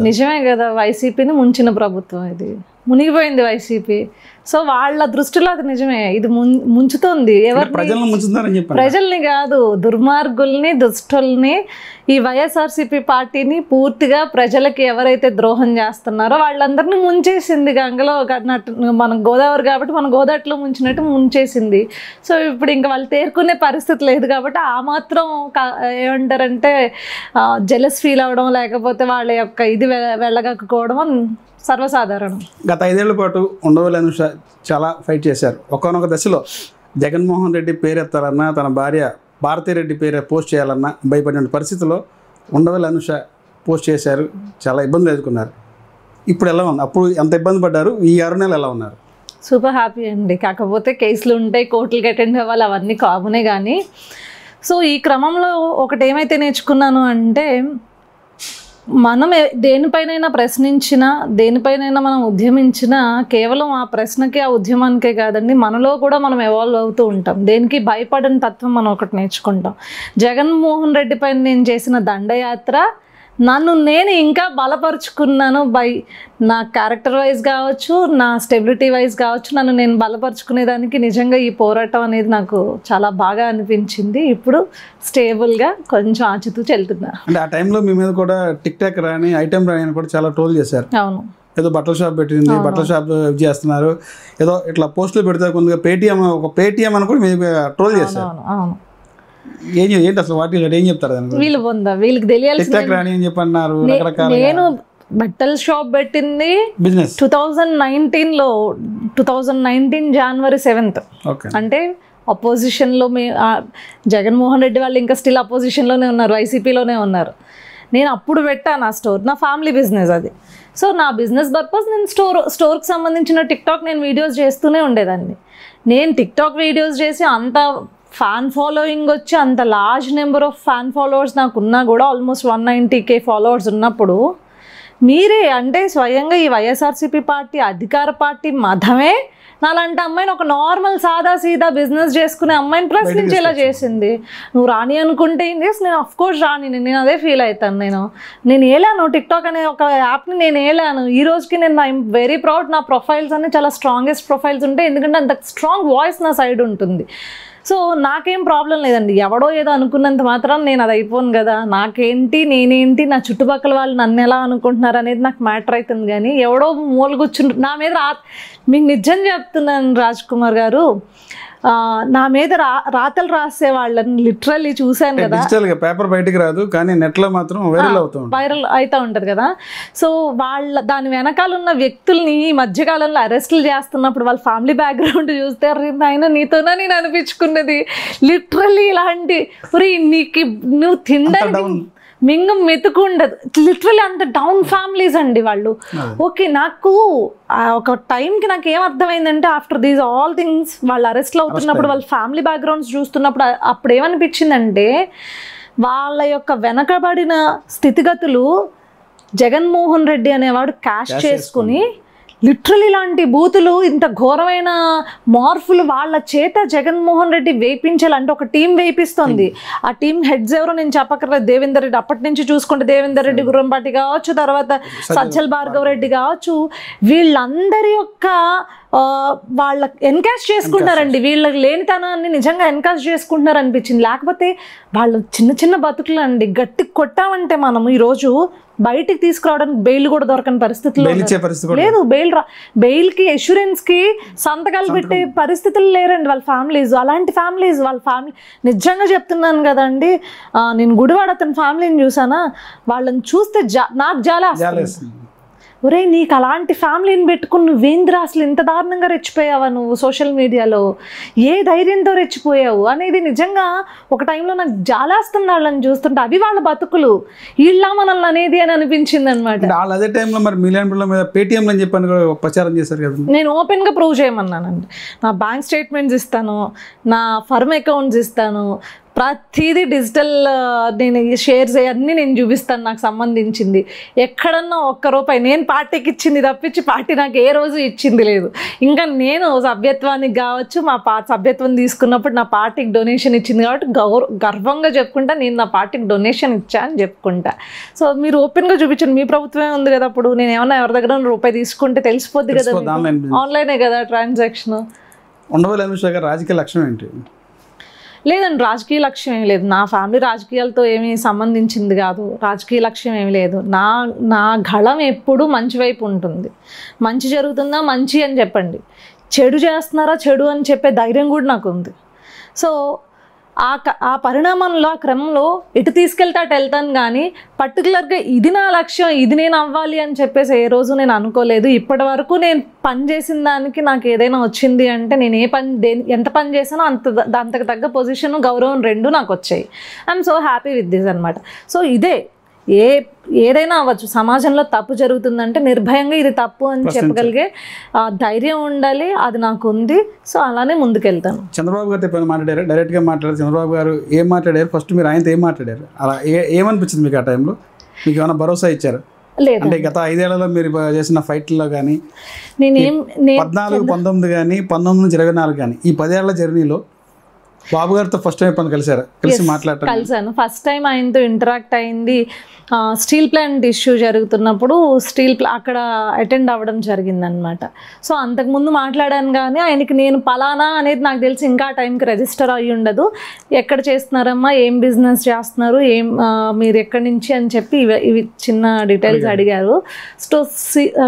చెప్తారు. నిజమే కదా, వైసీపీని ముంచిన ప్రభుత్వం ఇది, మునిగిపోయింది వైసీపీ. సో వాళ్ళ దృష్టిలో అది నిజమే, ఇది ముంచుతుంది. ప్రజలను ముంచుతున్నారని చెప్పారు. ప్రజల్ని కాదు, దుర్మార్గుల్ని, దుష్టుల్ని, ఈ వైఎస్ఆర్సీపీ పార్టీని పూర్తిగా ప్రజలకి ఎవరైతే ద్రోహం చేస్తున్నారో వాళ్ళందరినీ ముంచేసింది. గంగలో మనం గోదావరి కాబట్టి మన గోదావరిలో ముంచినట్టు ముంచేసింది. సో ఇప్పుడు ఇంకా వాళ్ళు తేరుకునే పరిస్థితి లేదు కాబట్టి ఆ మాత్రం ఏమంటారంటే జెలస్ ఫీల్ అవ్వడం, లేకపోతే వాళ్ళ యొక్క ఇది వెళ్ళగక్కుకోవడం సర్వసాధారణం. గత 5 ఏళ్ల పాటు ఉండవల్లి అనుష చాలా ఫైట్ చేశారు. ఒకనొక దశలో జగన్మోహన్ రెడ్డి పేరెత్తాలన్నా, తన భార్య భారతీరెడ్డి పేరు పోస్ట్ చేయాలన్నా భయపడిన పరిస్థితిలో ఉండవల్లి అనుష పోస్ట్ చేశారు. చాలా ఇబ్బందులు ఎదుర్కొన్నారు. ఇప్పుడు ఎలా ఉంది? అప్పుడు ఎంత ఇబ్బంది పడ్డారు? ఈ 6 నెలలు ఎలా ఉన్నారు? సూపర్ హ్యాపీ అండి. కాకపోతే కేసులు ఉంటాయి, కోర్టులకి అటెండ్ అవ్వాలి, అవన్నీ కామనే. కానీ సో ఈ క్రమంలో ఒకటి ఏమైతే నేర్చుకున్నాను అంటే, మనం దేనిపైనైనా ప్రశ్నించినా, దేనిపైనైనా మనం ఉద్యమించినా కేవలం ఆ ప్రశ్నకి, ఆ ఉద్యమానికే కాదండి, మనలో కూడా మనం ఎవాల్వ్ అవుతూ ఉంటాం. దేనికి భయపడని తత్వం మనం ఒకటి నేర్చుకుంటాం. జగన్మోహన్ రెడ్డి పైన నేను చేసిన దండయాత్ర నన్ను నేను ఇంకా బలపరుచుకున్నాను. నా క్యారెక్టర్ వైజ్ కావచ్చు, నా స్టెబిలిటీ వైజ్ కావచ్చు, నన్ను నేను బలపరుచుకునేదానికి నిజంగా ఈ పోరాటం అనేది నాకు చాలా బాగా అనిపించింది. ఇప్పుడు స్టేబుల్గా కొంచెం ఆచితూ చెల్తున్నా. అంటే ఆ టైంలో మీ మీద కూడా టిక్ టాక్ రాని, ఐటెం రాని అని కూడా చాలా ట్రోల్ చేశారు. అవును, ఏదో బట్టల షాప్ పెట్టింది, బట్టల షాప్ చేస్తున్నారు, ఏదో ఇట్లా పోస్టులు పెడితే కొంత పేటీఎం అని కూడా మీరు ట్రోల్ చేశారు. అవును, ఏంటి అసలు వాటి ఏం చెప్తారు? వీళ్ళు పొందా, వీళ్ళకి తెలియాల్సింది. నేను బట్టల షాప్ పెట్టింది బిజినెస్ 2019 January 7th. అంటే అపోజిషన్లో జగన్మోహన్ రెడ్డి వాళ్ళు ఇంకా స్టిల్ అపోజిషన్లోనే ఉన్నారు, వైసీపీలోనే ఉన్నారు. నేను అప్పుడు పెట్టాను ఆ స్టోర్, నా ఫ్యామిలీ బిజినెస్ అది. సో నా బిజినెస్ పర్పస్ నేను స్టోర్కి సంబంధించిన టిక్టాక్ నేను వీడియోస్ చేస్తూనే ఉండేదాన్ని. నేను టిక్టాక్ వీడియోస్ చేసి అంత ఫ్యాన్ ఫాలోయింగ్ వచ్చి అంత large number of fan followers నాకు ఉన్నా కూడా, ఆల్మోస్ట్ 190K ఫాలోవర్స్ ఉన్నప్పుడు, మీరే అంటే స్వయంగా ఈ వైఎస్ఆర్సీపీ పార్టీ అధికార పార్టీ మదమే నాలాంటి అమ్మాయిని, ఒక నార్మల్ సాదా సీదా బిజినెస్ చేసుకునే అమ్మాయిని ప్రశ్నించేలా చేసింది. నువ్వు రాని అనుకుంటే నేను అఫ్కోర్స్ రాని, నేను అదే ఫీల్ అవుతాను. నేను వేలాను టిక్టాక్ అనే ఒక యాప్ని, నేను వేలాను. ఈ రోజుకి నేను ఐఎమ్ వెరీ ప్రౌడ్. నా ప్రొఫైల్స్ అన్ని చాలా స్ట్రాంగెస్ట్ ప్రొఫైల్స్ ఉంటాయి, ఎందుకంటే అంత స్ట్రాంగ్ వాయిస్ నా సైడ్ ఉంటుంది. సో నాకేం ప్రాబ్లం లేదండి. ఎవడో ఏదో అనుకున్నంత మాత్రం నేను అది అయిపోను కదా. నాకేంటి, నేనేంటి, నా చుట్టుపక్కల వాళ్ళు నన్ను ఎలా అనుకుంటున్నారు అనేది నాకు మ్యాటర్ అవుతుంది. కానీ ఎవడో మూల కూర్చుంటు నా మీద మీకు నిజం చెప్తున్నాను రాజ్ కుమార్ గారు, నా మీద రాతలు రాసే వాళ్ళని లిటరల్లీ చూశాను కదా. పేపర్ బయటికి రాదు కానీ నెట్లో మాత్రం వైరల్ అవుతూ ఉంటుంది కదా. సో దాని వెనకాల ఉన్న వ్యక్తుల్ని ఈ మధ్యకాలంలో అరెస్టులు చేస్తున్నప్పుడు వాళ్ళ ఫ్యామిలీ బ్యాక్గ్రౌండ్ చూస్తే, ఆయన నీతోనే నేను అనిపించుకున్నది లిటరల్లీ ఇలాంటి, నీకు నువ్వు తినడానికి మింగం మెతుకుండదు, లిటరల్లీ అంత డౌన్ ఫ్యామిలీస్ అండి వాళ్ళు. ఓకే, నాకు ఒక టైంకి నాకు ఏం అర్థమైందంటే, ఆఫ్టర్ దీస్ ఆల్ థింగ్స్ వాళ్ళు అరెస్ట్లు అవుతున్నప్పుడు, వాళ్ళ ఫ్యామిలీ బ్యాక్గ్రౌండ్స్ చూస్తున్నప్పుడు అప్పుడు ఏమనిపించిందంటే, వాళ్ళ యొక్క వెనకబడిన స్థితిగతులు జగన్మోహన్ రెడ్డి అనేవాడు క్యాష్ చేసుకుని లిటరలీ ఇలాంటి బూతులు, ఇంత ఘోరమైన మార్పులు వాళ్ళ చేత జగన్మోహన్ రెడ్డి వేయించాలంటే ఒక టీం వేయిస్తుంది. ఆ టీం హెడ్స్ ఎవరో నేను చెప్పక్కర్లేదు. దేవేందర్ రెడ్డి, అప్పటి నుంచి చూసుకుంటే దేవేందర్ రెడ్డి గుర్రంపాటి కావచ్చు, తర్వాత సజ్జల భార్గవ రెడ్డి కావచ్చు, వీళ్ళందరి యొక్క వాళ్ళ ఎన్కాష్ చేసుకుంటున్నారండి. వీళ్ళకి లేనితనాన్ని నిజంగా ఎన్కాష్ చేసుకుంటున్నారు అనిపించింది. లేకపోతే వాళ్ళు చిన్న చిన్న బతుకులు అండి, గట్టి కొట్టామంటే మనం ఈరోజు బయటికి తీసుకురావడానికి బెయిల్ కూడా దొరకని పరిస్థితుల్లో లేదు. బెయిల్కి అష్యూరెన్స్కి సంతకాలు పెట్టే పరిస్థితులు లేరండి వాళ్ళ ఫ్యామిలీస్. అలాంటి ఫ్యామిలీస్, వాళ్ళ ఫ్యామిలీ నిజంగా చెప్తున్నాను కదండి, నేను గుడివాడ అతని ఫ్యామిలీని చూసానా, వాళ్ళని చూస్తే నాకు జాలేస్తుంది. ఒరే, నీకు అలాంటి ఫ్యామిలీని పెట్టుకుని నువ్వేంద్రా అసలు ఇంత దారుణంగా రెచ్చిపోయావా నువ్వు సోషల్ మీడియాలో, ఏ ధైర్యంతో రెచ్చిపోయావు అనేది నిజంగా ఒక టైంలో నాకు జాలేస్తుంది వాళ్ళని చూస్తుంటే. అవి వాళ్ళ బతుకులు, వీళ్ళ మనల్ని అనేది అని అనిపించింది అనమాట. అదే టైంలో మరి మిలియన్ మీద పేటీఎం అని చెప్పని ప్రచారం చేశారు కదా. నేను ఓపెన్గా ప్రూవ్ చేయమన్నానండి. నా బ్యాంక్ స్టేట్మెంట్స్ ఇస్తాను, నా ఫర్మ్ అకౌంట్స్ ఇస్తాను, ప్రతిదీ డిజిటల్ నేను షేర్స్ అన్నీ నేను చూపిస్తాను నాకు సంబంధించింది. ఎక్కడన్నా ఒక్క రూపాయి నేను పార్టీకి ఇచ్చింది తప్పించి పార్టీ నాకు ఏ రోజు ఇచ్చింది లేదు. ఇంకా నేను సభ్యత్వానికి కావచ్చు, మా సభ్యత్వం తీసుకున్నప్పుడు నా పార్టీకి డొనేషన్ ఇచ్చింది కాబట్టి గర్వంగా చెప్పుకుంటా నేను నా పార్టీకి డొనేషన్ ఇచ్చా అని చెప్పుకుంటా. సో మీరు ఓపెన్గా చూపించండి, మీ ప్రభుత్వమే ఉంది కదా, అప్పుడు నేను ఏమన్నా ఎవరి దగ్గర రూపాయి తీసుకుంటే తెలిసిపోద్ది కదా, ఆన్లైనే కదా ట్రాన్సాక్షన్. ఉండవల్లి అనుష గారి రాజకీయ లక్ష్యం ఏంటి? లేదండి, రాజకీయ లక్ష్యం ఏమి లేదు. నా ఫ్యామిలీ రాజకీయాలతో ఏమీ సంబంధించింది కాదు. రాజకీయ లక్ష్యం ఏమి లేదు. నా గళం ఎప్పుడూ మంచి వైపు ఉంటుంది. మంచి జరుగుతుందా మంచి అని చెప్పండి, చెడు చేస్తున్నారా చెడు అని చెప్పే ధైర్యం కూడా నాకు ఉంది. సో ఆ పరిణామంలో ఆ క్రమంలో ఎటు తీసుకెళ్తే అటు వెళ్తాను, కానీ పర్టికులర్గా ఇది నా లక్ష్యం, ఇది నేను అవ్వాలి అని చెప్పేసి ఏ రోజు నేను అనుకోలేదు. ఇప్పటి వరకు నేను పని చేసిన దానికి నాకు ఏదైనా వచ్చింది అంటే నేను ఎంత పని చేసానో అంతకు తగ్గ పొజిషన్, గౌరవం రెండు నాకు వచ్చాయి. I'm so happy with this అనమాట. సో ఇదే ఏదైనా అవ్వచ్చు, సమాజంలో తప్పు జరుగుతుందంటే నిర్భయంగా ఇది తప్పు అని చెప్పగలిగే ధైర్యం ఉండాలి, అది నాకు ఉంది. సో అలానే ముందుకెళ్తాను. చంద్రబాబు గారితో ఎప్పుడైనా మాట్లాడారు? డైరెక్ట్గా మాట్లాడారు? చంద్రబాబు గారు ఏం మాట్లాడారు? ఫస్ట్ మీరు ఆయనతో ఏం మాట్లాడారు? అలా ఏమనిపించింది మీకు? ఆ టైంలో మీకు ఏమైనా భరోసా ఇచ్చారు? లేదు, అంటే గత 5 ఏళ్లలో మీరు చేసిన ఫైట్లలో కానీ, 14, 19 కానీ, 19 నుంచి 24 కానీ, ఈ 10 ఏళ్ల జర్నీలో బాబు గారితో ఫస్ట్ టైం ఎప్పుడు కలిసారు? కలిసాను. ఫస్ట్ టైం ఆయనతో ఇంటరాక్ట్ అయింది స్టీల్ ప్లాంట్ ఇష్యూ జరుగుతున్నప్పుడు అక్కడ అటెండ్ అవ్వడం జరిగిందనమాట. సో అంతకుముందు మాట్లాడాను, కానీ ఆయనకి నేను పలానా అనేది నాకు తెలిసి ఇంకా ఆ టైంకి రిజిస్టర్ అయ్యి ఉండదు. ఎక్కడ చేస్తున్నారమ్మా, ఏం బిజినెస్ చేస్తున్నారు, మీరు ఎక్కడి నుంచి అని చెప్పి ఇవి చిన్న డీటెయిల్స్ అడిగారు. సో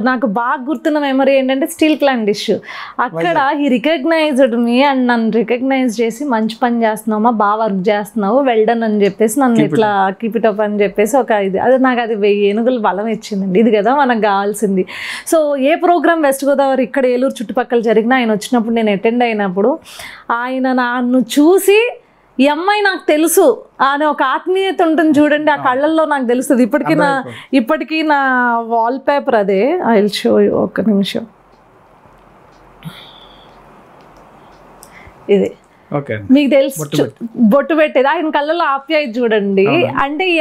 నాకు బాగా గుర్తున్న మెమరీ ఏంటంటే స్టీల్ ప్లాంట్ ఇష్యూ. అక్కడ ఈ రికగ్నైజ్డ్ మీ అండ్ నన్ను రికగ్నైజ్ చేసి మంచి పని చేస్తున్నావమ్మా, బాగా వర్క్ చేస్తున్నావు, వెల్డన్ అని చెప్పేసి నన్ను ఇట్లా కీప్ ఇట్ అప్ అని చెప్పేసి నాకు అది 1000 ఏనుగులు బలం ఇచ్చిందండి. ఇది కదా మనకు కావాల్సింది. సో ఏ ప్రోగ్రామ్ వెస్ట్ గోదావరి ఇక్కడ ఏలూరు చుట్టుపక్కల జరిగినా ఆయన వచ్చినప్పుడు నేను అటెండ్ అయినప్పుడు ఆయన నన్ను చూసి ఈ అమ్మాయి నాకు తెలుసు అనే ఒక ఆత్మీయత ఉంటుంది చూడండి, ఆ కళ్ళల్లో నాకు తెలుస్తుంది. ఇప్పటికీ నా వాల్ పేపర్ అదే. ఐ విల్ షో యూ, ఒక్క నిమిషం. ఇది మీకు తెలుసు, బొట్టు పెట్టేది ఆయన కళ్ళలో ఆప్యాయత చూడండి. అంటే ఈ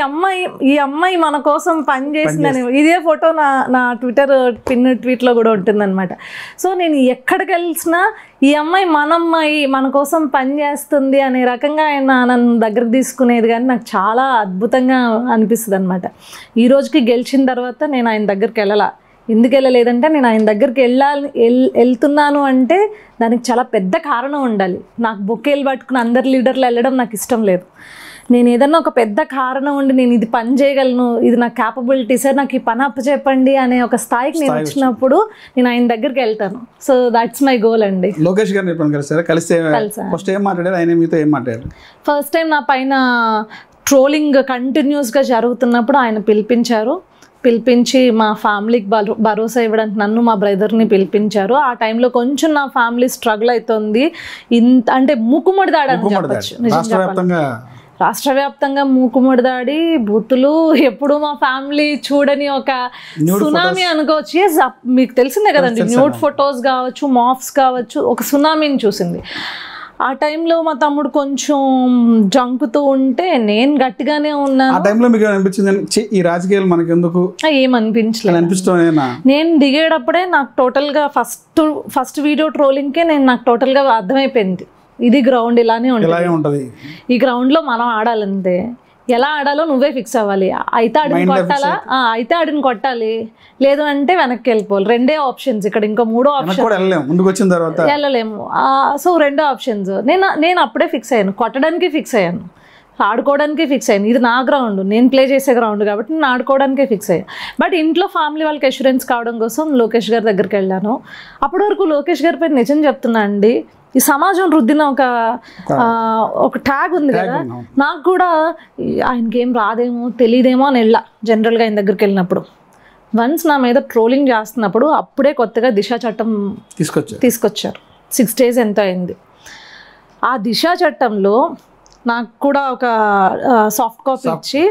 అమ్మాయి మన కోసం పని చేసిందని ఇదే ఫోటో నా ట్విట్టర్ పిన్ ట్వీట్లో కూడా ఉంటుందన్నమాట. సో నేను ఎక్కడికి వెళ్ళినా ఈ అమ్మాయి మన కోసం పని చేస్తుంది అనే రకంగా ఆయన నన్ను దగ్గరకు తీసుకునేది, కానీ నాకు చాలా అద్భుతంగా అనిపిస్తుంది అనమాట. ఈ రోజుకి గెలిచిన తర్వాత నేను ఆయన దగ్గరికి వెళ్ళాల. ఎందుకు వెళ్ళలేదంటే నేను ఆయన దగ్గరికి వెళ్తున్నాను అంటే దానికి చాలా పెద్ద కారణం ఉండాలి. నాకు బొకేలు పట్టుకుని అందరు లీడర్లు వెళ్ళడం నాకు ఇష్టం లేదు. నేను ఏదన్నా ఒక పెద్ద కారణం ఉండి నేను ఇది పని చేయగలను, ఇది నా క్యాపబిలిటీ, సార్ నాకు ఈ పని అప్పచెప్పండి అనే ఒక స్థాయికి నేను వచ్చినప్పుడు నేను ఆయన దగ్గరికి వెళ్తాను. సో దాట్స్ మై గోల్ అండి. లోకేష్ గారిని కలిస్తే ఫస్ట్ ఏం మాట్లాడారు? ఆయన మీతో ఏం మాట్లాడారు? ఫస్ట్ టైం నా పైన ట్రోలింగ్ కంటిన్యూస్గా జరుగుతున్నప్పుడు ఆయన పిలిపించి మా ఫ్యామిలీకి భరోసా ఇవ్వడానికి నన్ను మా బ్రదర్ని పిలిపించారు. ఆ టైంలో కొంచెం నా ఫ్యామిలీ స్ట్రగుల్ అవుతుంది. అంటే మూకుమ్మడి దాడి అని చెప్పచ్చు. రాష్ట్ర వ్యాప్తంగా మూకుమ్మడి దాడి, బూతులు, ఎప్పుడు మా ఫ్యామిలీ చూడని ఒక సునామీ అనుకోవచ్చు. మీకు తెలిసిందే కదండి, న్యూడ్ ఫొటోస్ కావచ్చు, మాఫ్స్ కావచ్చు, ఒక సునామీని చూసింది. ఆ టైంలో మా తమ్ముడు కొంచెం జంకుతూ ఉంటే నేను గట్టిగానే ఉన్నాను. ఆ టైంలో మీకు అనిపించింది ఈ రాజకీయాలు మనకి ఎందుకు? ఏమనిపించలేదు. నేను దిగేటప్పుడే నాకు టోటల్గా ఫస్ట్ వీడియో ట్రోలింగ్కే నాకు టోటల్గా అర్థమైపోయింది, ఇది గ్రౌండ్ ఇలానే ఉంటుంది, ఈ గ్రౌండ్లో మనం ఆడాలంతే, ఎలా ఆడాలో నువ్వే ఫిక్స్ అవ్వాలి. అయితే ఆడిని కొట్టాలి, లేదు అంటే వెనక్కి వెళ్ళిపోవాలి. 2 ఆప్షన్స్ ఇక్కడ. ఇంకా 3వ ఆప్షన్ వెళ్ళలేము. So 2 options. నేను అప్పుడే ఫిక్స్ అయ్యాను, కొట్టడానికి ఫిక్స్ అయ్యాను, ఆడుకోవడానికి ఫిక్స్ అయ్యాను. ఇది నా గ్రౌండ్, నేను ప్లే చేసే గ్రౌండ్ కాబట్టి నేను ఆడుకోవడానికే ఫిక్స్ అయ్యాను. బట్ ఇంట్లో ఫ్యామిలీ వాళ్ళకి అష్యూరెన్స్ కావడం కోసం లోకేష్ గారి దగ్గరికి వెళ్ళాను. అప్పటి వరకు లోకేష్ గారి పై నిజం చెప్తున్నా అండి, ఈ సమాజం రుద్దిన ఒక ట్యాగ్ ఉంది కదా, నాకు కూడా ఆయనకి ఏం రాదేమో తెలియదేమో అని వెళ్ళా. జనరల్గా ఆయన దగ్గరికి వెళ్ళినప్పుడు వన్స్ నా మీద ట్రోలింగ్ చేస్తున్నప్పుడు అప్పుడే కొత్తగా దిశా చట్టం తీసుకొచ్చారు. 6 days ఎంత అయింది. ఆ దిశా చట్టంలో నాకు కూడా ఒక సాఫ్ట్ కాపీ ఇచ్చి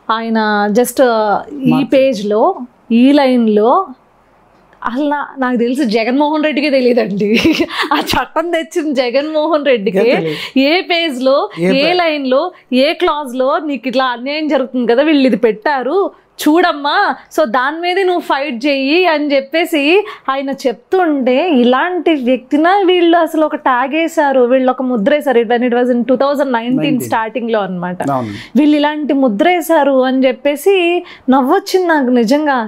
ఆయన జస్ట్ ఈ పేజ్లో ఈ లైన్లో అసలు నాకు తెలిసి జగన్మోహన్ రెడ్డికి తెలియదండి. ఆ చట్టం తెచ్చిన జగన్మోహన్ రెడ్డికి ఏ పేజ్లో ఏ లైన్లో ఏ క్లాజ్లో నీకు ఇట్లా అన్యాయం జరుగుతుంది కదా, వీళ్ళు ఇది పెట్టారు చూడమ్మా, సో దాని మీదే నువ్వు ఫైట్ చెయ్యి అని చెప్పేసి ఆయన చెప్తుంటే, ఇలాంటి వ్యక్తిన వీళ్ళు అసలు ఒక ట్యాగ్ వేశారు, వీళ్ళు ఒక ముద్ర వేశారు. ఇట్ వాజ్ ఇన్ 2019 స్టార్టింగ్లో అనమాట. వీళ్ళు ఇలాంటి ముద్ర వేశారు అని చెప్పేసి నవ్వొచ్చింది నాకు నిజంగా.